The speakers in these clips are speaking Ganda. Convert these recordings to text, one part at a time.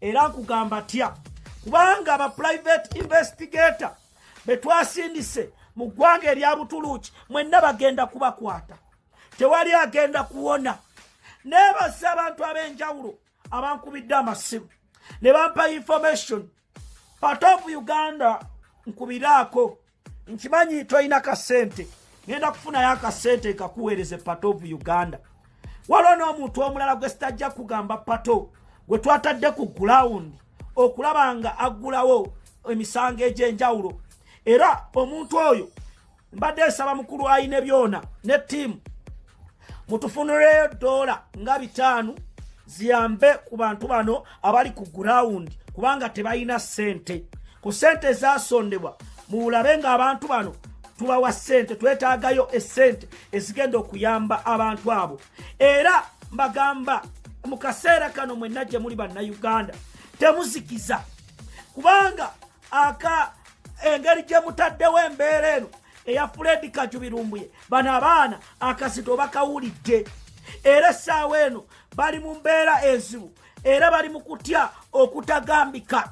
era nkugamba tya kubanga aba private investigator betwasindise mu ggwanga erya Butuluki mwenna bagenda kubakwata tewali agenda kuwona neebasa abantu ab'enjawulo abankubidde amasimu ne bampa information part of Uganda nkubiraako nkimanyi toyina kasente ngenda kufunayo akasente kakuweereze part of Uganda waliwo n'omuntu omulala gwe sitajja kugamba pato gwe twatadde ku ground okulaba nga aggulawo emisango egy'enjawulo era omuntu oyo mbadde nsaba mukulu ayine byona ne ttiimu mutufunuleyo $5 ziyambe ku bantu bano abali ku ground kubanga tebalina sente ku sente zasondebwa mulabe nga abantu bano tubawa sente twetaagayo esente ezigenda okuyamba abantu abo era mbagamba mu kaseera kano mwenna gye muli bannayuganda temuzikiza kubanga engeri gye mutaddewo embeera eno eya Fred Kajubirumbuye bano abaana akasito bakawulidde era essaawa eno bali mu mbeera enzibu era bali mu kutya okutagambika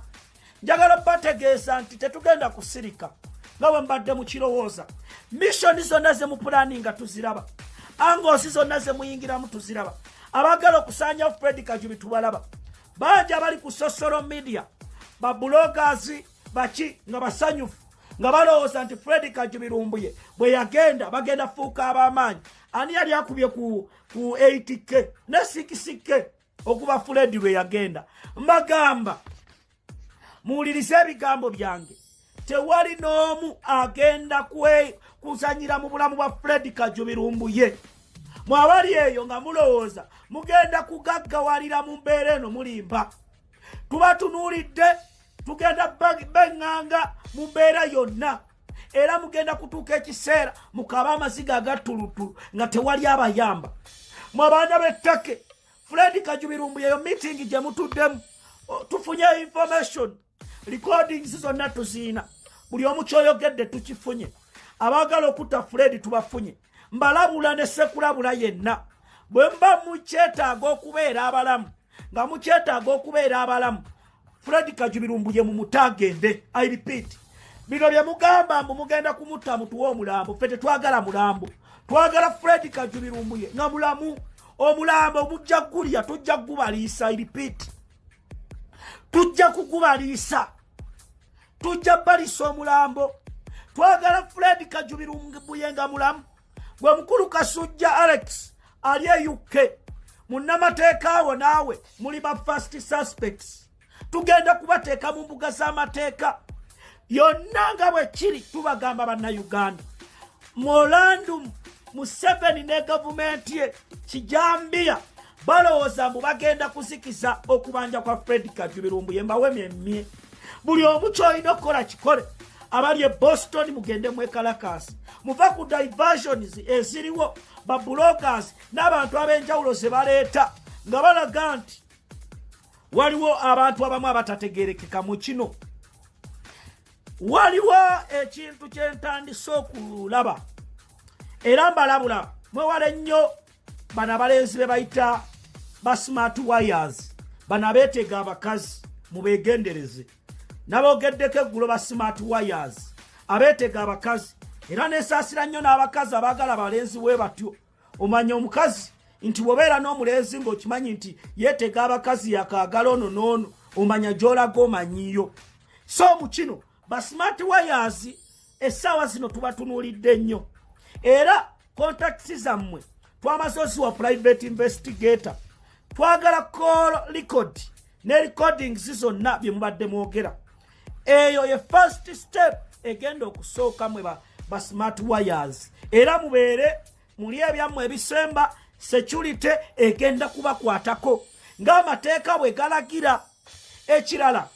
njagala bategeeza nti tetugenda kusirika nga bwe mbadde mu kirowooza missoni zonna ze mu pulaninga tuziraba angoosi zonna ze muyingiramu tuziraba abagala okusanya Fred Kajubi tubalaba bangi abali ku social media babuloggers baki nga basanyufu nga balowooza nti Fred Kajubirumbuye bwe yagenda bagenda fuuka ab'amaanyi ani yali akubye ku 80K ne 6K okuba Fred lwe yagenda mbagamba muwulirize ebigambo byange tewali n'omu agenda kuzanyira mu bulamu bwa Fred Kajubirumbuye mwabali eyo nga mulowooza mugenda kugaggawalira mu mbeera eno mulimba tuba tunuulidde tugenda benganga mu mbeera yonna era mugenda kutuuka ekiseera mukaba amaziga agatulutulu nga tewali abayamba mwabaana b'ettake Fred Kajubirumbuye eyo meeting gye mutuddemu tufunye information recordings zonna tuziina buli omu kyoyogedde tukifunye abaagala okutta Fred tubafunye mbalabula ne sekulabula yenna bwe mba mukyetaaga okubeera abalamu nga mukyetaaga okubeera abalamu Fred Kajubirumbuye mu mutagende I repeat bino bye mugamba mbu mugenda kumutta mutuwa omulambo ffe tetwagala mulambo twagala Fred Kajubirumbuye nga mulamu omulambo mujja gulya tujja gubaliisa I repeat tujja kugubaliisa tujja balisa omulambo twagala Fred Kajubirumbuye nga mulamu gwe mukulu Kasujja Alex ali e UK munnamateeka awo naawe muli ba first suspects tugenda kubateeka mu mbuga z'amateeka yonna nga bwe kiri tubagamba bannayuganda Molandum Museveni ne gavumenti ye kijambia balowooza mbu bagenda kuzikiza okubanja kwa Fred Kajubirumbuye mbawemye buli omu kyolina okukola kikole abali e Boston mugende mwekalakasi muva ku diversions eziriwo babuloggers n'abantu ab'enjawulo ze baleeta nga balaga nti waliwo abantu abamu abatategerekeka mu kino waliwo ekintu kyentandise okulaba era mbalabula mwewale nnyo bano abalenzi be bayita ba smart wires bano abeetega abakazi mubeegendereze n'aboogeddeko eggulo ba smart wires abeetega abakazi era nesaasira nnyo n'abakazi abaagala abalenzi bwe batyo omanya omukazi nti bw'obeera n'omulenzi ng'okimanyi nti yeetega abakazi yakaagala ono n'ono omanya gy'olaga omanyiyo so mu kino ba smart wires essaawa zino tuba tunuulidde nnyo era contacts zammwe twamaze oziwa private investigator twagala call record ne recordings zonna bye mubadde mwogera eyo ye first step egenda okusooka mwe ba smart wires era mubeere muli ebyammwe ebisemba security egenda kubakwatako ng'amateeka bwe galagira ekirala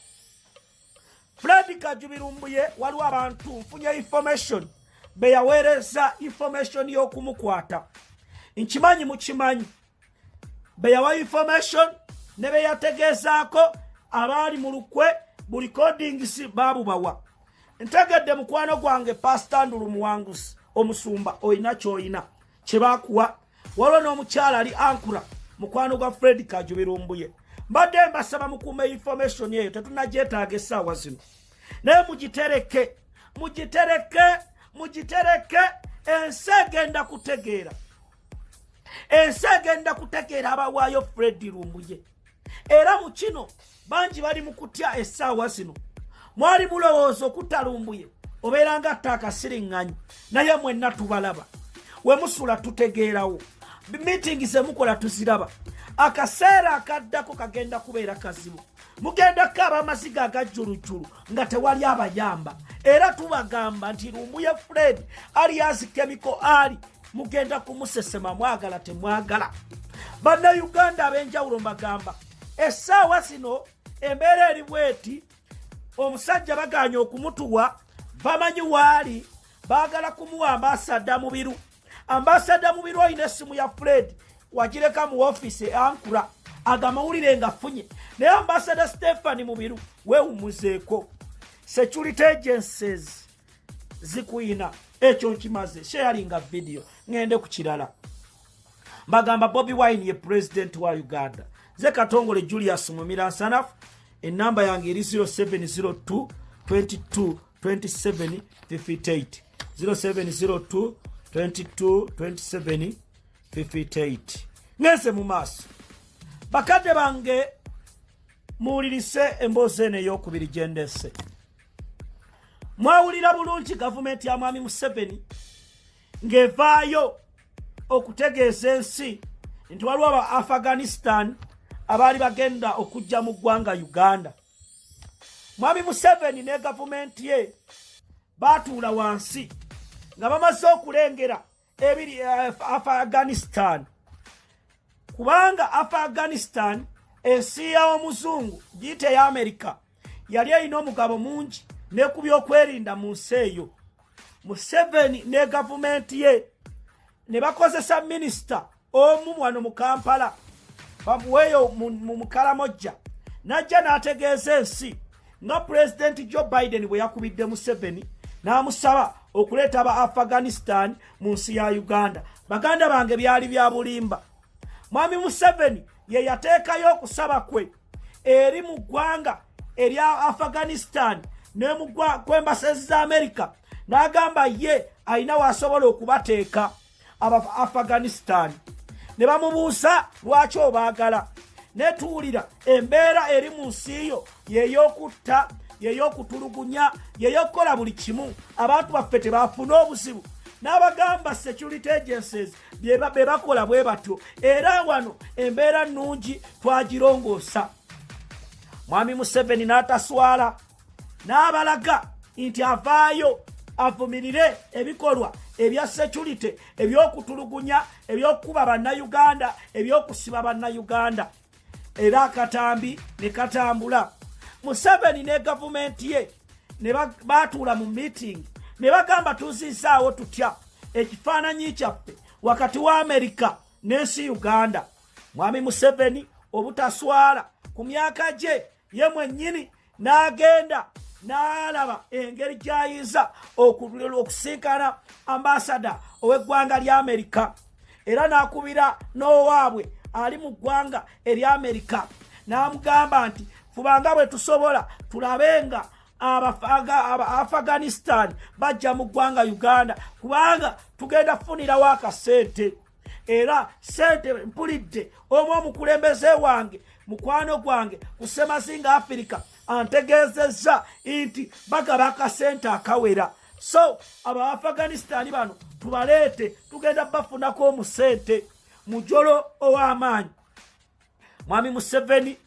Fred Kajubirumbuye waliwo abantu nfunye information be yaweereza information y'okumukwata nkimanyi mukimanyi be yawa information ne be yategeezaako abaali mu lukwe bu recordings baabubawa ntegedde mukwano gwange Pastor Ndulu Muwanguzi omusumba oyina kyoyina kye baakuwa waliwo n'omukyala ali ankura mukwano gwa Fred Kajubirumbuye mbadde mbasaba mukuume information eyo tetunagyetaaga essaawa zino naye mugitereke ensi egenda kutegeera abawaayo Fred Lumbuye. Era mu kino bangi bali mu kutya essaawa zino. Mwali mulowooza okutta Lumbuye obeera nga akasiriŋŋanyi naye mwenna tubalaba we musula tutegeerawo meeting zemukola tuziraba. Akaseera akaddako kagenda kubeera kazibu. Mugenda kaba amaziga agajjulujjulu nga tewali abayamba. Era tubagamba nti Lumbuye Fred alias Chemical Ali mugenda kumusesema mwagala temwagala. Bannayuganda ab'enjawulo mbagamba essaawa zino embeera eri bweti omusajja baganye okumutuwa bamanyi waali baagala kumuwa ambasada Mubiru. Ambasada Mubiru alina essimu ya Fred wagireka mu office ankula agamawulire nga funye naye ambasada Stefani Mubiru weewumuzeeko. Security agencies zikuyina ekyo nkimaze sharinga video ngende ku kirala. Mbagamba Bobi Wine ye president wa Uganda. Ze Katongole Julius Mumira Nsanafu. Enamba yange eri 0702 22 27 58 0702 22 27 58. Ngeze mu maaso bakadde bange muwulirise emboozi eno ey'okubiri gyendese. Mwawulira bulungi gavumenti ya Mwami Museveni ng'evaayo okutegeeza ensi nti waliwo aba Afghanistan abaali bagenda okujja mu ggwanga Uganda. Mwami Museveni ne gavumenti ye baatuula wansi nga bamaze okulengera ebiri Afghanistan, kubanga Afghanistan ensi y'omuzungu giyite ya Amerika yali erina omugabo mungi ne ku byokwerinda mu nsi eyo. Museveni ne gavumenti ye ne bakozesa minisita omu wano mu Kampala bamuweeyo mu Mukalamojja najja n'ategeeza ensi nga President Joe Biden bwe yakubidde Museveni n'amusaba okuleeta aba Afghanistan mu nsi ya Uganda. Baganda bange byali bya bulimba. Mwami Museveni ye yateekayo okusaba kwe eri mu ggwanga erya Afghanistan ne mu kwembasezi za Amerika n'agamba ye alina waasobola okubateeka aba Afghanistan. Ne bamubuusa lwaki obaagala. Netuwulira embeera eri mu nsi yo yey'okutta, yey'okutulugunya, yey'okukola buli kimu. Abantu baffe tebafuna obuzibu. N'abagamba security agencies be bakola bwe batyo. Era wano embeera nnungi twagirongoosa. Mwami Museveni n'ataswala n'abalaga nti avaayo avumirire ebikolwa ebya security ebyokutulugunya, ebyokuba bannayuganda, ebyokusiba bannayuganda. Era akatambi ne katambula. Museveni ne gavumenti ye ne baatuula mu meeting ne bagamba tuzizaawo tutya ekifaananyi kyaffe wakati wa Amerika n'ensi Uganda. Mwami Museveni obutaswala ku myaka gye ye mwennyini n'agenda n'alaba engeri gy'ayinza okusinkana ambasada ow'eggwanga lya Amerika. Era n'akubira n'owaabwe ali mu ggwanga erya Amerika n'amugamba nti fubanga bwe tusobola tulabenga Afghanistan bajja mu ggwanga Uganda kubanga tugenda funirawo akasente. Era sente mpulidde omu omukulembeze wange mukwano gwange ku Semazinga Africa antegeezezza nti bagaba akasente akawera. So aba Afghanistan bano tubaleete tugenda bafunako omusente mujolo ow'amaanyi. Mwami Museveni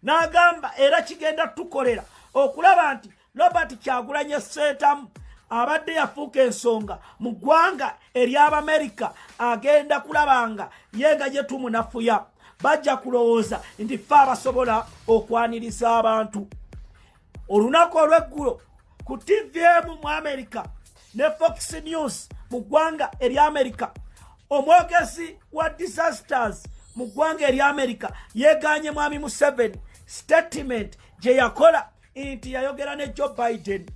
n'agamba era kigenda tukolera okulaba nti Robert Kyagulanyi Ssentamu abadde yafuuka ensonga mu ggwanga ery'Abamerika agenda kulabanga yenga gye tumunafuya. Bajja kulowooza nti ffe abasobola okwaniriza abantu. Olunaku olw'eggulo ku TVM mu Amerika ne Fox News mu ggwanga ery'Amerika omwogezi wa disasters mu ggwanga ery'Amerika yeeganye Mwami Museveni statement gye yakola nti yayogera ne Joe Biden.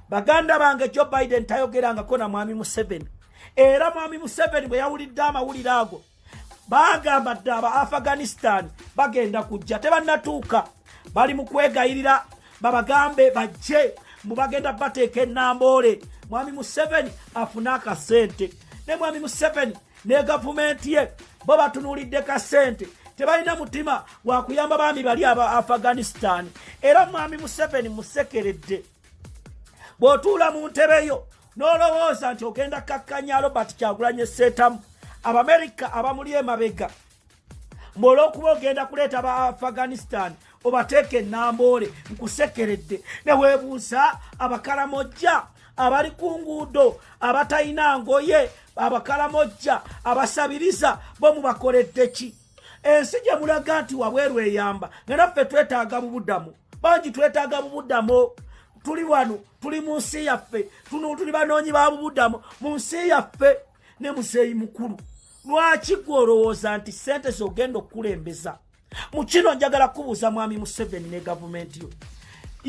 Baganda bange Joe Biden tayogerangako na Mwami Museveni. Era Mwami Museveni bwe yawulidde amawulire ago bagamba dde aba Afghanistan bagenda kujja tebannatuuka bali mu kwegayirira babagambe bajje mubagenda bateeka ennamboole mwami Museveni afune akasente ne mwami Museveni ne gavumenti ye bo batunuulidde kasente tebalina mutima wakuyamba baami bali aba Afghanistan era mwami Museveni musekeredde bw'otuula mu ntebeyo n'olowooza nti ogenda kakkanya Robert Kyagulanyi Ssentamu Abamerika abamuli emabega olw'okuba ogenda kuleeta aba Afghanistan obateeka ennamboole nkusekeredde ne weebuusa abakalamojja abali ku nguudo abatalina ngoye abakalamojja abasabiriza bo mubakoledde ki ensi gye mulaga nti wabweru eyamba nga naffe twetaaga mu buddamu bangi twetaaga mu buddamu tuli wano tuli mu nsi yaffe tuli banoonyi ba buddamu mu nsi yaffe ne museeyi mukulu lwaki gwe olowooza nti ssente z'ogenda okukulembeza mu kino njagala kubuuza mwami Museveni ne gavumenti yo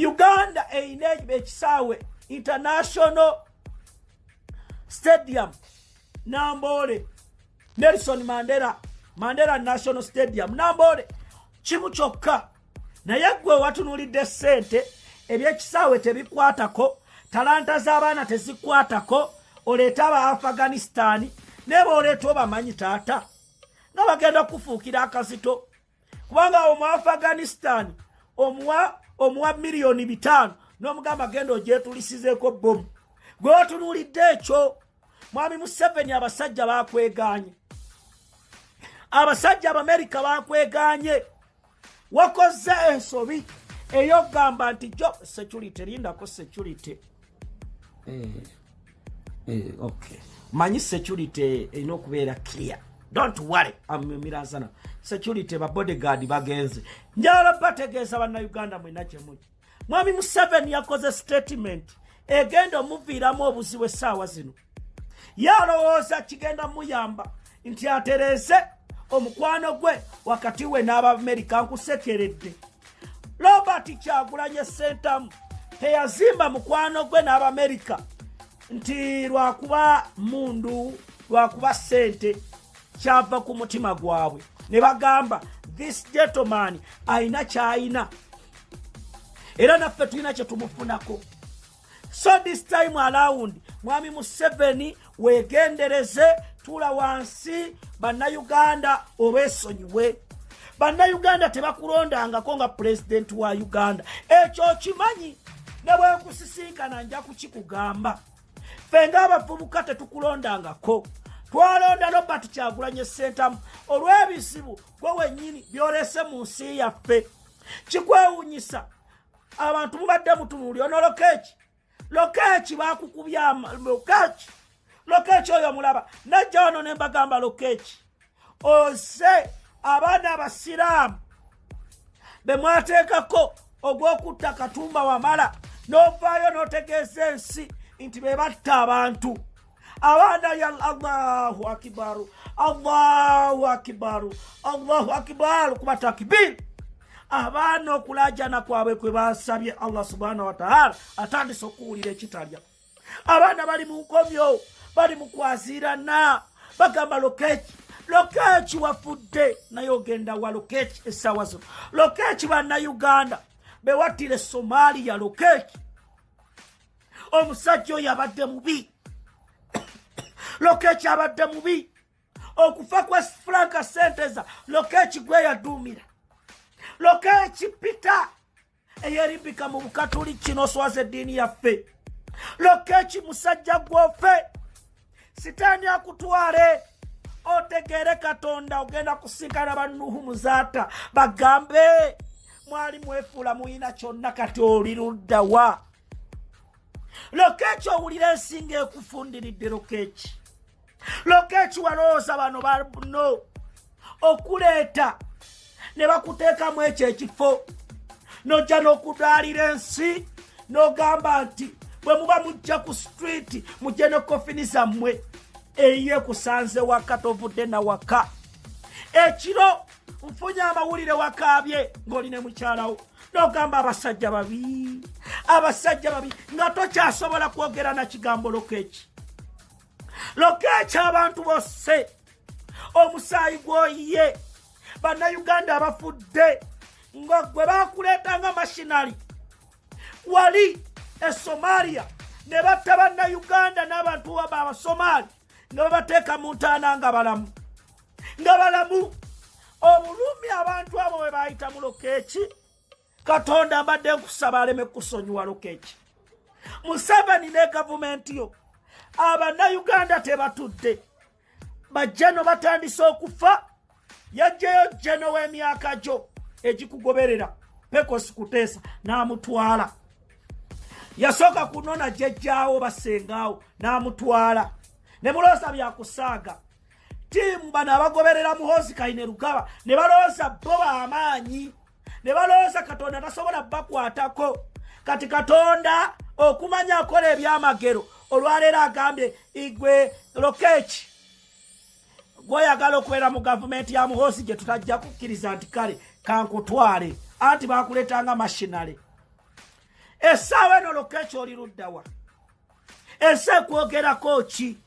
Uganda eyina ekisaawe International Stadium Namboole Nelson Mandela National Stadium Namboole kimu kyokka naye gwe watunuulidde ssente ebyekisaawe tebikwatako talanta z'abaana tezikwatako oleeta aba Afghanistan ne booleeta obamanyi taata nga bagenda kufuukira akazito kubanga omu Afghanistan omuwa miliyoni 5 n'omugamba genda ogyetulisizeko bomu gwe watunuulidde ekyo mwami Museveni abasajja bakweganye abasajja Abamerika bakweganye wakoze ensobi eyogamba nti jo security lindako security okay manyi security erina okubeera clear don't worry amirazana security ba bodyguard bagenze njala bategeeza bannayuganda mwena kyemuli mwami Museveni yakoze statement egenda omuviiramu obuzibu essaawa zino yalowooza kigenda muyamba nti atereze omukwano gwe wakati we n'Abamerika nkusekeredde Robert Kyagulanyi Ssentamu teyazimba mukwano gwe n'Abamerika nti lwakuba mundu lwakuba ssente kyava ku mutima gwabwe ne bagamba this gentleman ayina kyayina era naffe tulina kye tumufunako so this time around mwami Museveni wegendereze tula wansi bannayuganda obeesonyiwe bannayuganda tebakulondangako nga president wa Uganda ekyo kimanyi ne bwekusisinkana nja kukikugamba ffe ng'abavubuka tetukulondangako twalonda Robert Kyagulanyi Ssentamu olw'ebizibu gwe wennyini byolese mu nsi yaffe kikwewunyisa abantu mubadde mutunuuli ono Lokeki bakukubya Lokeki oyo mulaba najja wano ne mbagamba Lokeki ose abaana abasiraamu be mwateekako ogw'okutta Katumba Wamala n'ovaayo n'otegeeza ensi nti be batta abantu abaana ya Allahu akibaru Allahu akibaru Allahu akibaru kuba takbir abaana okulajana kwabwe kwe basabye Allah subhanahu wa ta'ala atandise okuwulira ekitalya abaana bali mu nkomyo bali mu kwazirana bagamba Lokeki wafudde naye ogenda wa Lokeki essaawa zino Lokeki bannayuganda bewattire Somalia Lokeki omusajja oyo abadde mubi Lokeki abadde mubi okufa kwa Frank Senteza Lokeki gwe yaduumira Lokeki Peter eyerimbika mu Bukatuliki n'oswaza eddiini yaffe Lokeki musajja gwofe sitaani akutwale otegeere Katonda ogenda kusinkana bannuhu muzaata bagambe mwali mwefuula muyina kyonna kati oli ludda wa Lokeki owulira ensinga ekufundiridde Lokeki walowooza bano bano okuleeta ne bakuteekamu ekyo ekifo n'ojja n'okudaalira ensi n'ogamba nti bwe muba mujja ku street mujje ne kofini zammwe eyiye kusanze waka tovudde na waka ekiro nfunye amawulire wakaabye ng'oline mukyalawo n'ogamba abasajja babi nga tokyasobola kwogera na kigambo Lokeki abantu bose omusaayi gwoyiye bannayuganda abafudde nga gwe bakuleetanga mashinali wali Somalia ne batta bannayuganda n'abantu abasomali nga babateeka mu ntaana nga balamu obulumi abantu abo bwe bayita mu Lokeki. Katonda mbadde nkusaba aleme kusonyiwa Lokeki. Museveni ne gavumenti yo abannayuganda tebatudde bajjano batandise okufa yajjayo jjeno w'emyaka gyo egikugoberera Pekosi Kuteesa n'amutwala. Yasooka kunona jjajjaawo basengaawo n'amutwala ne mulooza byakusaaga tiimu bano abagoberera Muhoozi Kainerugaba ne balooza bo b'amaanyi ne balooza Katonda tasobola bakwatako. Kati Katonda okumanya akola ebyamagero olwaleero agambye igwe Lokeki gw'oyagala okubeera mu gavumenti ya Muhoozi gye tutajja kukkiriza nti kale kankutwale anti bakuleetanga mashinale. Essaawa eno Lokeki oli luddawa? Ensi ekwogerako ki?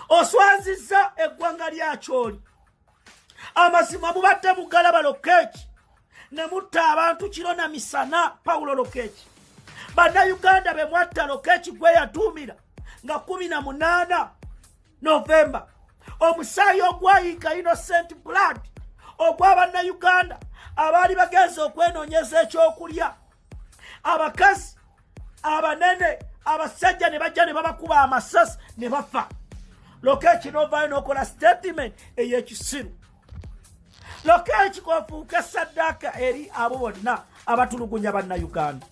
Oswazizza eggwanga lyakyoli. Amazima mubadde mugalaba Lokeki ne mutta abantu kiro na misana. Paulo Lokeki bannayuganda be mwatta Lokeki gwe yatuumira nga 18 Novemba. Omusaayi ogwayiika innocent blood ogw'abannayuganda abaali bagenza okwenoonyeza ekyokulya. Abakazi abanene abasajja ne bajja ne babakuba amasasi ne bafa. Lokeki n'ovaayo n'okola statement ey'ekisiru. Lokeki kofuuka saddaaka eri abo bonna abatulugunya bannayuganda.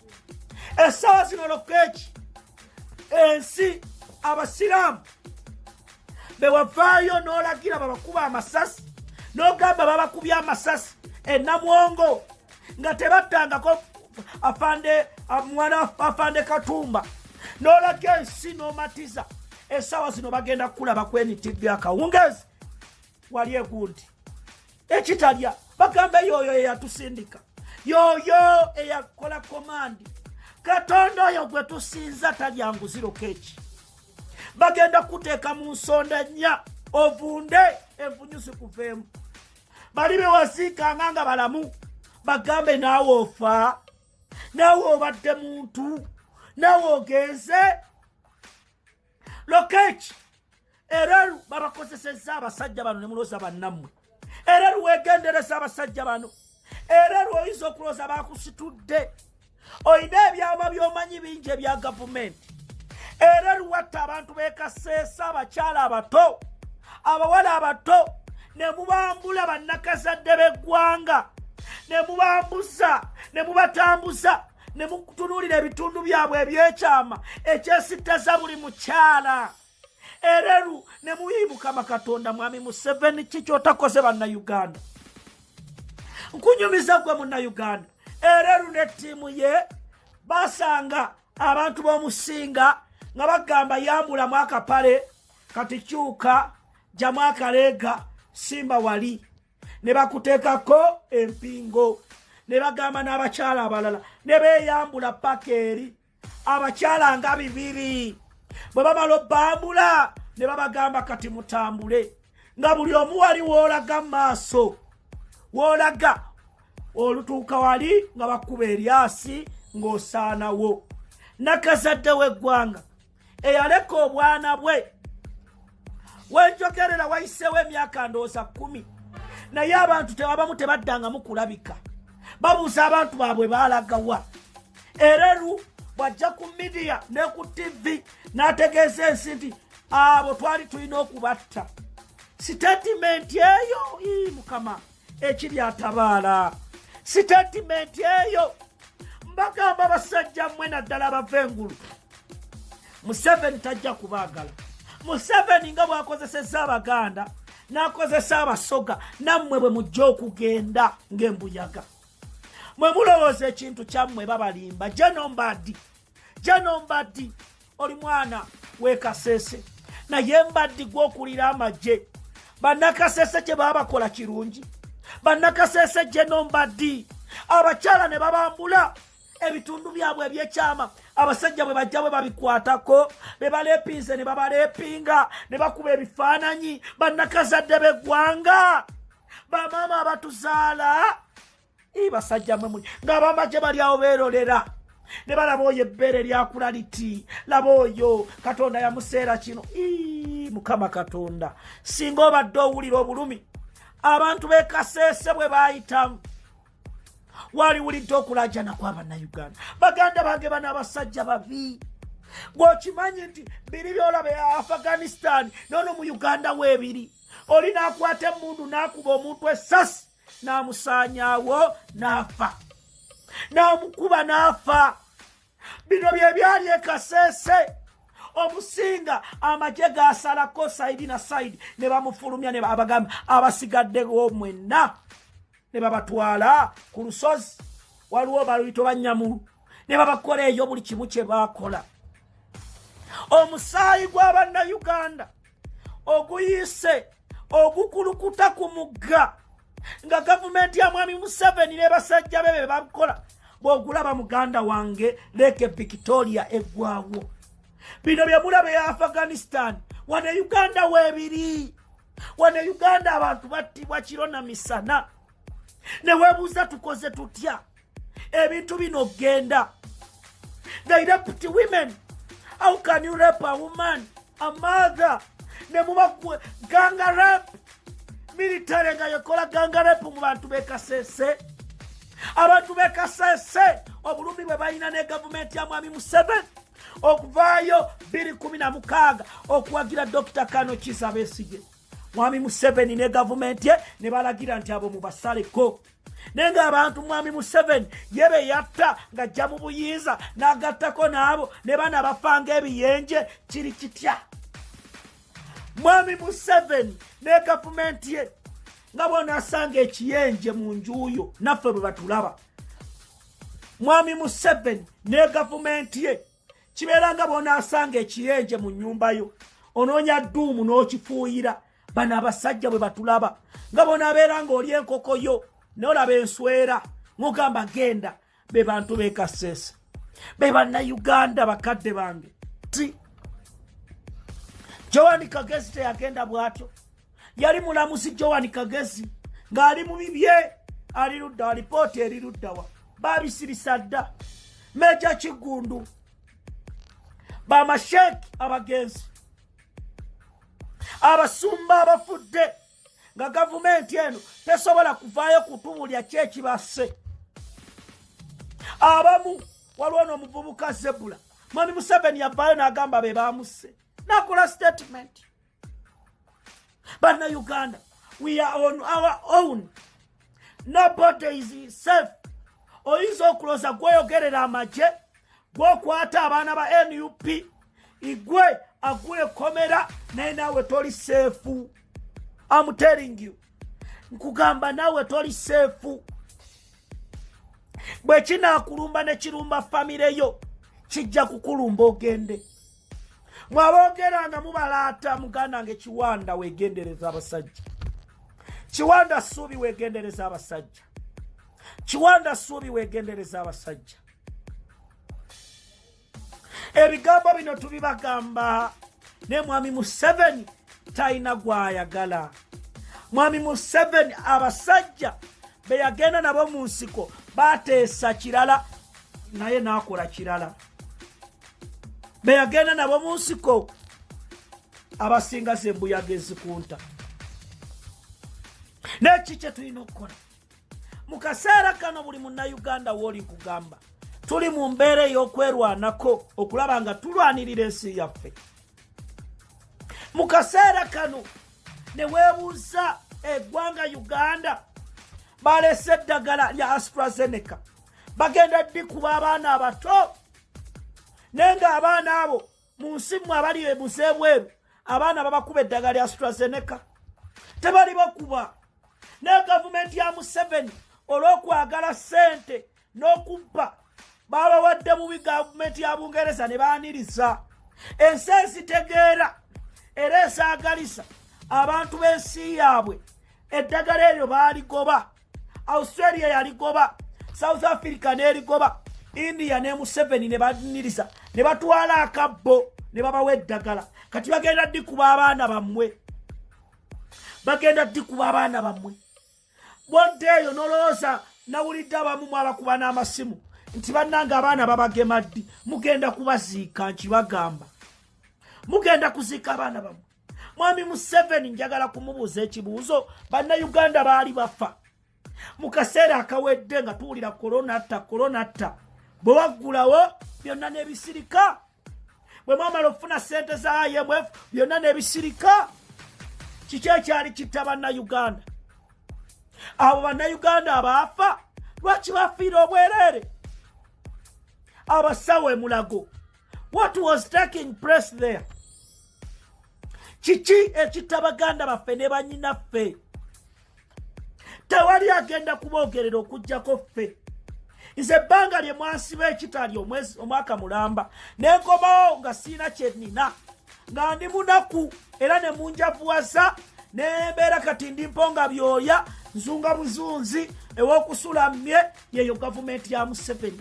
Essaawa zino Lokeki ensi abasiraamu be wavaayo n'olagira babakuba amasasi n'ogamba babakubya amasasi Namwongo nga tebattangako afande Katumba n'olaga ensi n'omatiza. Essaawa zino bagenda kulaba kwenitibbi akawungezi wali egundi ekitalya bagamba yoyo eyatusindika yoyo eyakola komandi. Katonda oyo gwe tusinza talya nguzi Lokeki. Bagenda kuteeka mu nsonda nnya ovunde enfunyusi kuveemu. Bali be wasiikanga nga balamu bagambe naawe ofa, naawe obadde muntu, naawe ogenze. Lokeki ereru babakozesezza abasajja bano ne mulooza bannammwe. Ereru weegendereza abasajja bano. Ereru oyinza okulooza baakusitudde. Oyina ebyama by'omanyi bingi ebya gavumenti. Ereru watta abantu beekaseesa abakyala abato, abawala abato, ne mubambula bannakazadde b'eggwanga, ne mubambuza, ne mubatambuza, ne mutunuulira ebitundu byabwe ebyekyama ekyesittaza buli mukyala. Ereru ne muyibuka Katonda mwami Museveni kiki otakoze bannayuganda. Nkunyumiza gwe munnayuganda. Ereru ne ttiimu ye basanga abantu b'omusinga nga bagamba yambulamu akapale kati kyuka jamu akaleega simba wali ne bakuteekako empingo ne bagamba n'abakyala abalala ne beeyambula paka eri abakyala nga 2 bwe bamala obbambula ne babagamba kati mutambule nga buli omu wali woolaga mu maaso woolaga olutuuka wali nga bakuba eryasi ng'osaanawo. Nakazadde w'eggwanga eyaleka obwana bwe wenjogerera wayiseewo emyaka ndowooza 10 naye abantu abamu tebaddangamu kulabika. Babuuza abantu baabwe baalagawa. Ereru bw'ajja ku midiya ne ku TV n'ategeeza ensi nti abo twali tulina okubatta. Sitatimenti eyo mukama ekiri atabaala. Sitatimenti eyo mbagamba basajja mmwe naddala abavengulu. Museveni tajja kubaagala. Museveni nga bw'akozesezza Abaganda n'akozesa Abasoga nammwe bwe mujja okugenda ng'embuyaga. Mwe mulowooza ekintu kyammwe babalimba. Jeno Mbaddi oli mwana w'e Kasese naye Mbaddi gw'okulira amagye. Bannakasese kye baba bakola kirungi. Bannakasese Jeno Mbaddi abakyala ne babambula ebitundu byabwe ebyekyama abasajja bwe bajja bwe babikwatako be balepinze ne babalepinga ne bakuba ebifaananyi bannakazadde b'eggwanga bamaama abatuzaala basajja mwe muli ng'abamaje bali awo beerolera ne balaba oyo ebbeere lyakula liti laba oyo Katonda yamuseera kino Mukama Katonda singa obadde owulira obulumi abantu b'e Kasese bwe baayitamu waliwulidde okulajana kw'Abannayuganda baganda bange bano abasajja babi gw'okimanyi nti biri byolaba e Afghanistan nono mu Uganda weebiri oli n'akwata emmundu n'akuba omuntu essasi n'amusaanyaawo n'afa n'amukuba n'afa bino bye byali e Kasese omusinga amagye gaasalako sayidi na sayidi ne bamufulumya ne abagamba abasigaddewo mwenna ne babatwala ku lusozi waliwo baluyito Banyamulu ne babakola eyo buli kimu kye baakola omusaayi gw'Abannayuganda oguyise ogukulukuta ku mugga nga gavumenti ya Mwami Museveni ne basajja be bakola bw'ogulaba muganda wange Lake Victoria eggwawo bino bye mulaba e Afghanistan wano e Uganda weebiri wano e Uganda abantu battibwa kiro na misana ne weebuuza tukoze tutya ebintu bino genda they rape women. How can you rape a woman, a mother? Ne muba ganga rape military nga yakola ganga rape mu bantu b'e Kasese abantu b'e Kasese obulumi bwe balina ne gavumenti ya Mwami Museveni okuvaayo 2016 okuwagira Dr. Kano Kizza Besigye Mwami Museveni ne gavumenti ye ne balagira nti abo mubasaleko nenga abantu Mwami Museveni yebe yatta ng'ajja mu buyinza n'agattako n'abo ne bana bafanga ebiyenje kiri kitya Mwami Museveni ne gavumenti ye nga bona asanga ekiyenje mu njuuyo naffe bwe batulaba Mwami Museveni ne gavumenti ye kibeera nga bona asanga ekiyenje mu nnyumba yo onoonya dduumu n'okifuuyira bano abasajja bwe batulaba nga bona abeera ng'oli enkoko yo n'olaba enswera mugamba genda be bantu b'e Kasese be Bannayuganda bakadde bange ti Joan Kagezi teyagenda bw'atyo yali mulamuzi Joan Kagezi ng'ali mu bibye ali ludda wa lipooti eri luddawa baabisirisa dda Meja Kigundu bamasheki abagenzi abasumba abafudde nga gavumenti eno tesobola kuvaayo kutubulya kyekibase abamu waliwo n'omuvubuka Zebula Mwami Museveni yavaayo n'agamba be baamusse nakola statement Bannayuganda we are on our own nobody is safe oyinza okuloza gweyogerera amagye gwokwata abaana ba NUP igwe agule komera naye naawe toli seefu I'm telling you nkugamba naawe toli seefu bwe kinaakulumba ne kirumba famire yo kijja kukulumba ogende mwaboogeranga mubalaata muganda nge Kiwanda weegendereza abasajja Kiwanda Ssuubi weegendereza abasajja Kiwanda Ssuubi weegendereza abasajja ebigambo bino tubibagamba ne Mwami Museveni talina gwayagala Mwami Museveni abasajja be yagenda nabo mu nsiko bateesa kirala naye n'akola kirala be yagenda nabo mu nsiko abasinga sembuyaga ezikunta n'eki kye tulina okukola mu kaseera kano buli munnayuganda w'oli kugamba tuli mu mbeera ey'okwerwanako okulaba nga tulwanirira ensi yaffe mu kaseera kano ne weebuuza eggwanga Uganda balese eddagala lya AstraZeneca bagenda ddi kuba abaana abato nenga abaana abo mu nsi mmwe abali ebuze bweru abaana babakuba eddagala lya AstraZeneca tebali bakuba ne gavumenti ya Museveni olw'okwagala ssente n'okubba babawadde mu gavumenti ya Bungereza ne baaniriza ensi ezitegeera era esaagalisa abantu b'ensi yaabwe eddagala eryo baaligoba Australia yaligoba South Africa n'erigoba India ne Museveni ne baniriza ne batwala akabbo ne babawa eddagala kati bagenda dikuba abaana bammwe boddeeyo nolowooza nawulidde abamu mwabakuba n'amasimu nti bannanga abaana babagema ddi mugenda kubaziika nkibagamba mugenda kuziika abaana bammwe mwami Museveni njagala kumubuuza ekibuuzo bannayuganda baali bafa mu kaseera akawedde nga tuwulira kolonata bwe waggulawo byonna n'ebisirika bwe mwamala okufuna ssente za IMF byonna n'ebisirika kiki ekyali kitta bannayuganda abo bannayuganda abaafa lwaki bafiira obwereere abasawo emulago what was taking place there kiki ekitta baganda baffe ne bannyinaffe tewali agenda kuboogerera okuggyako ffe nze ebbanga lye mwansiba ekitali omwaka mulamba nenkomawo nga siina kyenina nga ndi munaku era ne munjavuwaza nembeera kati ndi mponga byoya nzunga buzunzi ew'okusula mmye yeyo gavumenti ya Museveni